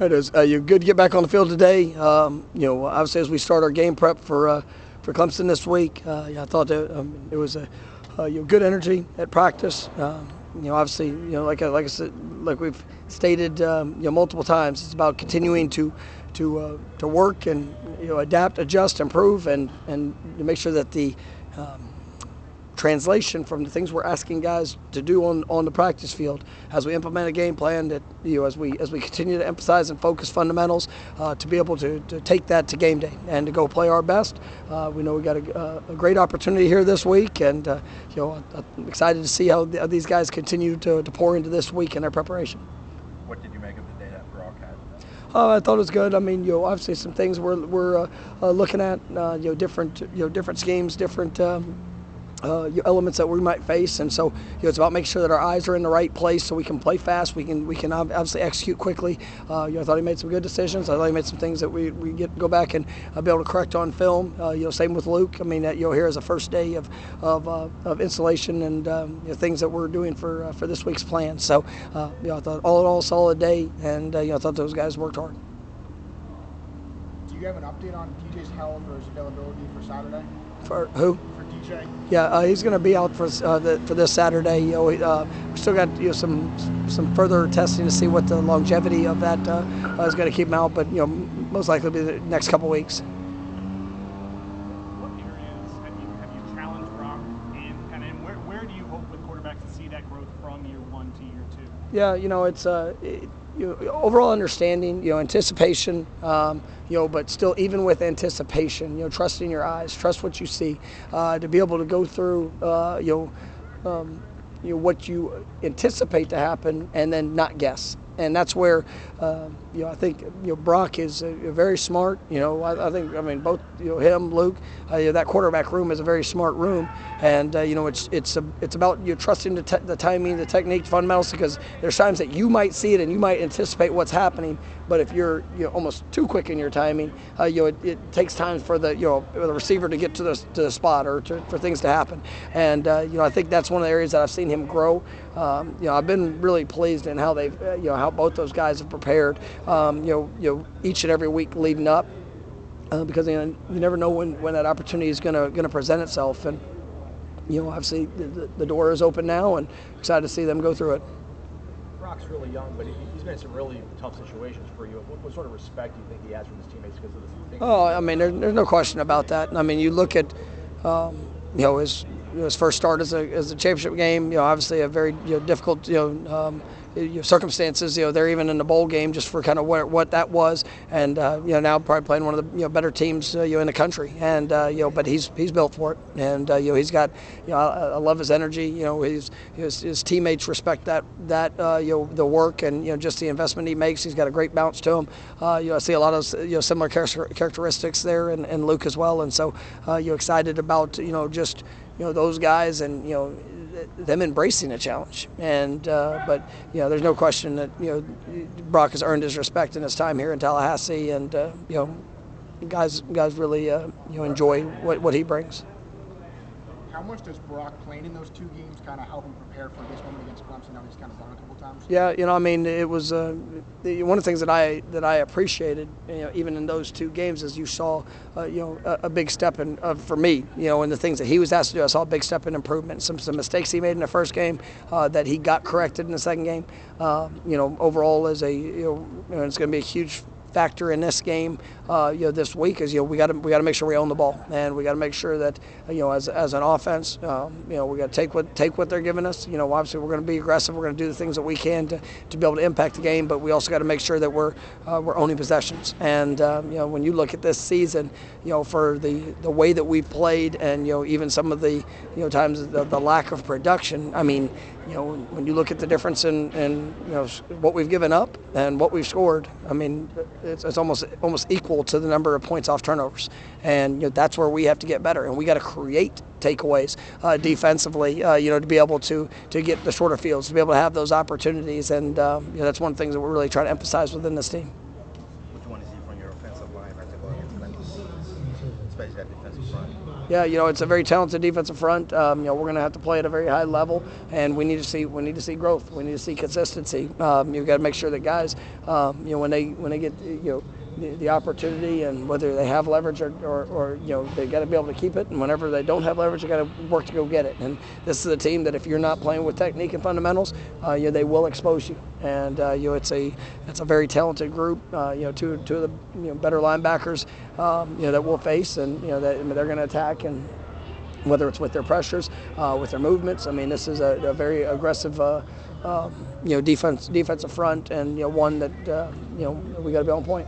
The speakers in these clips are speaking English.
It is. You're good to get back on the field today. Obviously as we start our game prep for Clemson this week, I thought that it was a good energy at practice. Obviously, like I said, like we've stated, multiple times, it's about continuing to work and adapt, adjust, improve, and make sure that the translation from the things we're asking guys to do on the practice field as we implement a game plan, that as we continue to emphasize and focus fundamentals, to be able to take that to game day and to go play our best. We know we got a great opportunity here this week, and I'm excited to see how these guys continue to pour into this week in their preparation. What did you make of the day that Brock had? I thought it was good. I mean, obviously some things we're looking at, different schemes, different elements that we might face, and so it's about making sure that our eyes are in the right place so we can play fast. We can obviously execute quickly. I thought he made some good decisions. I thought he made some things that we go back and be able to correct on film. Same with Luke. I mean, here is the first day of installation and things that we're doing for this week's plan. So I thought all in all, solid day, and I thought those guys worked hard. Do you have an update on DJ's health or his availability for Saturday? For who? For DJ. Yeah, he's going to be out for this Saturday. We still got some further testing to see what the longevity of that is going to keep him out, but most likely be the next couple weeks. What areas have you challenged Brock in, and where do you hope with quarterbacks to see that growth from year one to year two? Yeah, it's overall understanding, anticipation, but still, even with anticipation, trusting your eyes, trust what you see, to be able to go through, what you anticipate to happen, and then not guess. And that's where, I think, Brock is very smart. I think, both, him, Luke, that quarterback room is a very smart room. And, it's about trusting the timing, the technique, fundamentals, because there's times that you might see it and you might anticipate what's happening. But if you're, almost too quick in your timing, it takes time for the receiver to get to the spot or for things to happen. And, I think that's one of the areas that I've seen him grow. I've been really pleased in how they've, how both those guys have prepared, each and every week leading up, because you never know when that opportunity is going to present itself. And obviously the door is open now, and excited to see them go through it. Brock's really young, but he's been in some really tough situations for you. What sort of respect do you think he has for his teammates because of this thing? Oh, there's no question about that. You look at, his first start as a championship game. Obviously a very difficult circumstances. They're even in the bowl game just for kind of what that was, and now probably playing one of the better teams in the country. And but he's built for it, and he's got I love his energy. His teammates respect that the work and just the investment he makes. He's got a great bounce to him. I see a lot of similar characteristics there, and Luke as well. And so excited about just those guys and them embracing a challenge. And but there's no question that Brock has earned his respect in his time here in Tallahassee, and guys really enjoy what he brings. How much does Brock playing in those two games kind of help him prepare for this moment against Clemson? Now he's kind of done a couple times. Yeah, it was one of the things that I appreciated, even in those two games, is you saw, a big step in for me, in the things that he was asked to do. I saw a big step in improvement. Some mistakes he made in the first game that he got corrected in the second game. Overall, as it's going to be a huge factor in this game, this week is we got to make sure we own the ball, and we got to make sure that as an offense, we got to take what they're giving us. Obviously we're going to be aggressive. We're going to do the things that we can to be able to impact the game, but we also got to make sure that we're owning possessions. And when you look at this season, for the way that we've played, and even some of the times the lack of production. When you look at the difference in what we've given up and what we've scored, it's almost equal to the number of points off turnovers, and that's where we have to get better, and we got to create takeaways defensively, to be able to get the shorter fields, to be able to have those opportunities, and that's one of the things that we're really trying to emphasize within this team. What do you want to see from your offensive line as they go against Clemson, especially that defensive front? Yeah, it's a very talented defensive front. We're going to have to play at a very high level, and we need to see growth. We need to see consistency. You've got to make sure that guys, when they get the opportunity, and whether they have leverage or they got to be able to keep it, and whenever they don't have leverage, they got to work to go get it. And this is a team that if you're not playing with technique and fundamentals, they will expose you. And it's a very talented group. Two of the better linebackers that we'll face, and they're going to attack, and whether it's with their pressures, with their movements. I mean, this is a very aggressive defensive front, and one that we got to be on point.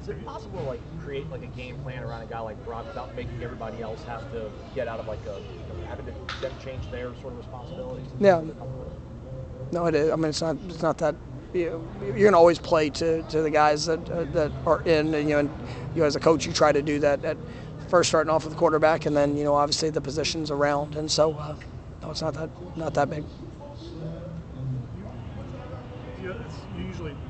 Is it possible to create a game plan around a guy like Brock without making everybody else have to get out of having them change their sort of responsibilities? Yeah. No, it is. I mean, it's not that. You're going to always play to the guys that are in, and as a coach, you try to do that at first, starting off with the quarterback, and then obviously the positions around, and so no, it's not that big. You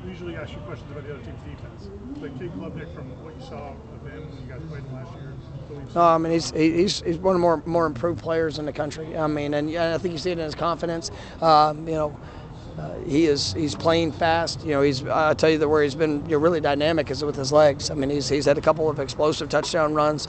usually ask you questions about the other team's defense. Like Jake Klubnik, from what you saw of him when you guys played him last year. No, I mean he's one of the more improved players in the country. I mean, and I think you see it in his confidence. He's playing fast. I tell you that where he's been really dynamic is with his legs. I mean, he's had a couple of explosive touchdown runs.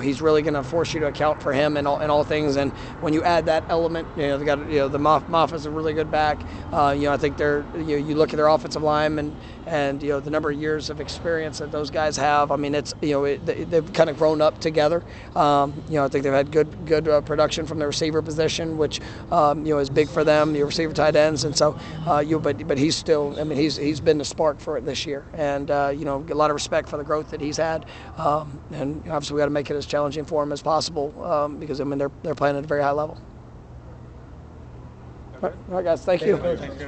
He's really going to force you to account for him in all things. And when you add that element, they got the Moff is a really good back. I think you look at their offensive line and the number of years of experience that those guys have. I mean, it's they've kind of grown up together. I think they've had good production from the receiver position, which is big for them. The receiver tight ends. And so, but he's still. I mean, he's been the spark for it this year, and a lot of respect for the growth that he's had. And obviously, we got to make it as challenging for him as possible because I mean they're playing at a very high level. Okay. All right, guys. Thank you. Thanks,